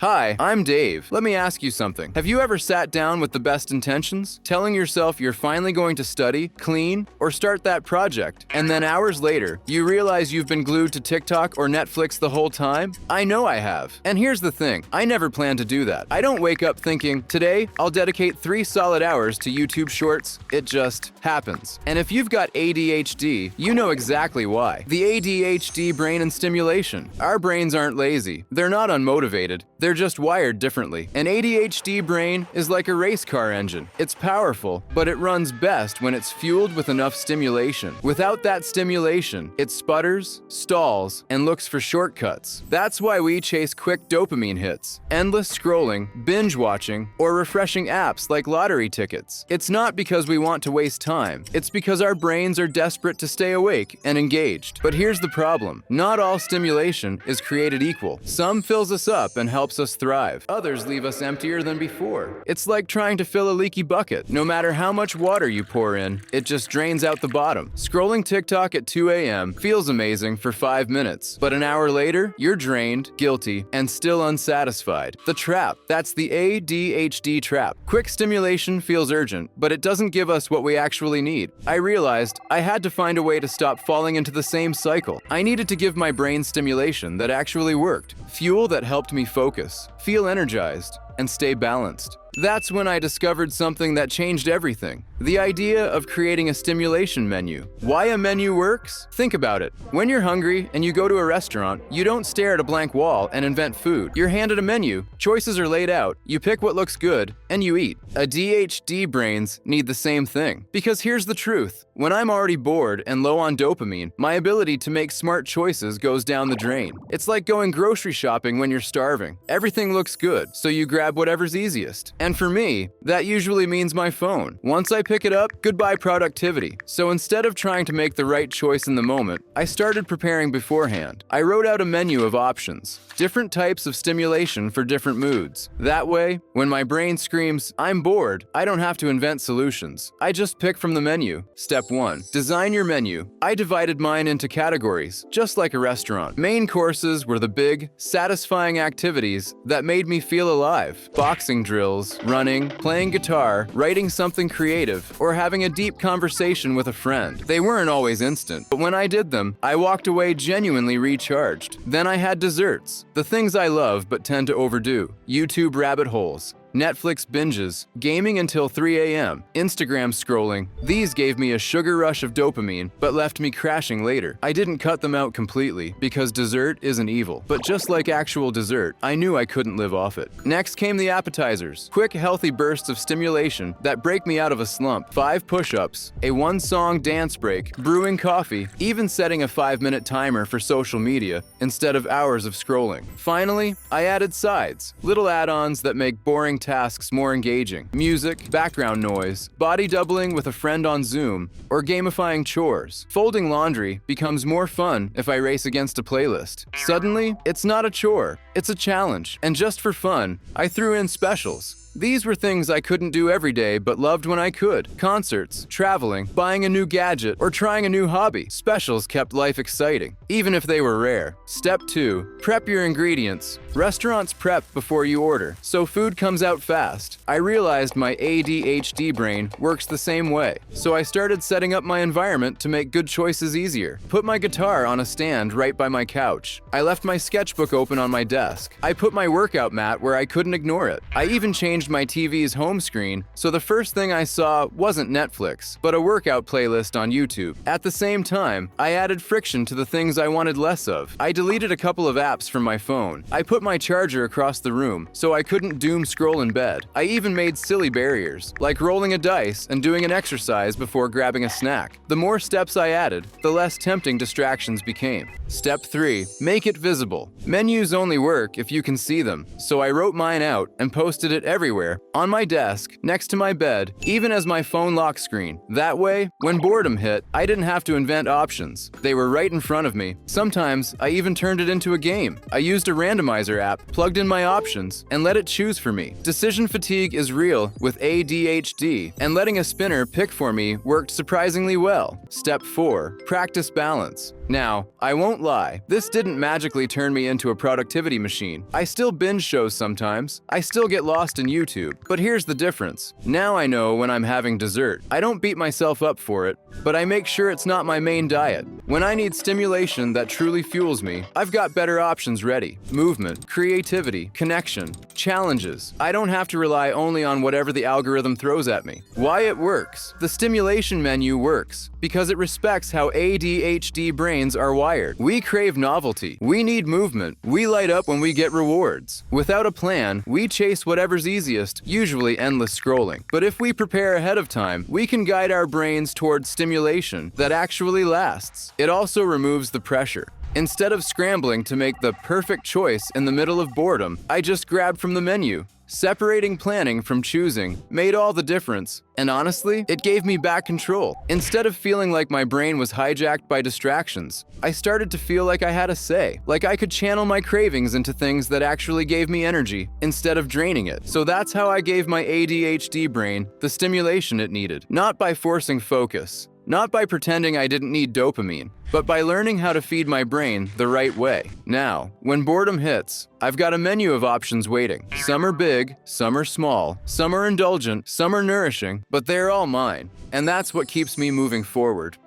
Hi, I'm Dave. Let me ask you something. Have you ever sat down with the best intentions, telling yourself you're finally going to study, clean, or start that project, and then hours later, you realize you've been glued to TikTok or Netflix the whole time? I know I have. And here's the thing, I never plan to do that. I don't wake up thinking, today, I'll dedicate 3 solid hours to YouTube Shorts. It just happens. And if you've got ADHD, you know exactly why. The ADHD brain and stimulation. Our brains aren't lazy. They're not unmotivated. They're just wired differently. An ADHD brain is like a race car engine. It's powerful, but it runs best when it's fueled with enough stimulation. Without that stimulation, it sputters, stalls, and looks for shortcuts. That's why we chase quick dopamine hits, endless scrolling, binge watching, or refreshing apps like lottery tickets. It's not because we want to waste time. It's because our brains are desperate to stay awake and engaged. But here's the problem. Not all stimulation is created equal. Some fills us up and helps us thrive. Others leave us emptier than before. It's like trying to fill a leaky bucket. No matter how much water you pour in, it just drains out the bottom. Scrolling TikTok at 2 a.m. feels amazing for 5 minutes, but an hour later, you're drained, guilty, and still unsatisfied. The trap. That's the ADHD trap. Quick stimulation feels urgent, but it doesn't give us what we actually need. I realized I had to find a way to stop falling into the same cycle. I needed to give my brain stimulation that actually worked. Fuel that helped me focus, feel energized, and stay balanced. That's when I discovered something that changed everything. The idea of creating a stimulation menu. Why a menu works? Think about it. When you're hungry and you go to a restaurant, you don't stare at a blank wall and invent food. You're handed a menu, choices are laid out, you pick what looks good, and you eat. ADHD brains need the same thing. Because here's the truth. When I'm already bored and low on dopamine, my ability to make smart choices goes down the drain. It's like going grocery shopping when you're starving. Everything looks good, so you grab whatever's easiest. And for me, that usually means my phone. Once I pick it up, goodbye productivity. So instead of trying to make the right choice in the moment, I started preparing beforehand. I wrote out a menu of options, different types of stimulation for different moods. That way, when my brain screams, I'm bored, I don't have to invent solutions. I just pick from the menu. Step 1. Design your menu. I divided mine into categories, just like a restaurant. Main courses were the big, satisfying activities that made me feel alive. Boxing drills, running, playing guitar, writing something creative, or having a deep conversation with a friend. They weren't always instant, but when I did them, I walked away genuinely recharged. Then I had desserts, the things I love but tend to overdo. YouTube rabbit holes, Netflix binges, gaming until 3 a.m., Instagram scrolling. These gave me a sugar rush of dopamine, but left me crashing later. I didn't cut them out completely, because dessert isn't evil. But just like actual dessert, I knew I couldn't live off it. Next came the appetizers. Quick, healthy bursts of stimulation that break me out of a slump. 5 push-ups, a 1-song dance break, brewing coffee, even setting a 5-minute timer for social media instead of hours of scrolling. Finally, I added sides, little add-ons that make boring tasks more engaging. Music, background noise, body doubling with a friend on Zoom, or gamifying chores. Folding laundry becomes more fun if I race against a playlist. Suddenly, it's not a chore, it's a challenge. And just for fun, I threw in specials. These were things I couldn't do every day but loved when I could. Concerts, traveling, buying a new gadget, or trying a new hobby. Specials kept life exciting, even if they were rare. Step 2. Prep your ingredients. Restaurants prep before you order, so food comes out fast. I realized my ADHD brain works the same way, so I started setting up my environment to make good choices easier. Put my guitar on a stand right by my couch. I left my sketchbook open on my desk. I put my workout mat where I couldn't ignore it. I even changed my TV's home screen, so the first thing I saw wasn't Netflix, but a workout playlist on YouTube. At the same time, I added friction to the things I wanted less of. I deleted a couple of apps from my phone. I put my charger across the room, so I couldn't doom scroll in bed. I even made silly barriers, like rolling a dice and doing an exercise before grabbing a snack. The more steps I added, the less tempting distractions became. Step 3. Make it visible. Menus only work if you can see them, so I wrote mine out and posted it everywhere everywhere, on my desk, next to my bed, even as my phone lock screen. That way, when boredom hit, I didn't have to invent options. They were right in front of me. Sometimes, I even turned it into a game. I used a randomizer app, plugged in my options, and let it choose for me. Decision fatigue is real with ADHD, and letting a spinner pick for me worked surprisingly well. Step 4. Practice balance. Now, I won't lie, this didn't magically turn me into a productivity machine. I still binge shows sometimes, I still get lost in YouTube, but here's the difference. Now I know when I'm having dessert. I don't beat myself up for it, but I make sure it's not my main diet. When I need stimulation that truly fuels me, I've got better options ready. Movement, creativity, connection, challenges. I don't have to rely only on whatever the algorithm throws at me. Why it works? The stimulation menu works because it respects how ADHD brains are wired. We crave novelty. We need movement. We light up when we get rewards. Without a plan, we chase whatever's easiest, usually endless scrolling. But if we prepare ahead of time, we can guide our brains towards stimulation that actually lasts. It also removes the pressure. Instead of scrambling to make the perfect choice in the middle of boredom, I just grabbed from the menu. Separating planning from choosing made all the difference, and honestly, it gave me back control. Instead of feeling like my brain was hijacked by distractions, I started to feel like I had a say, like I could channel my cravings into things that actually gave me energy instead of draining it. So that's how I gave my ADHD brain the stimulation it needed, not by forcing focus, not by pretending I didn't need dopamine, but by learning how to feed my brain the right way. Now, when boredom hits, I've got a menu of options waiting. Some are big, some are small, some are indulgent, some are nourishing, but they're all mine. And that's what keeps me moving forward.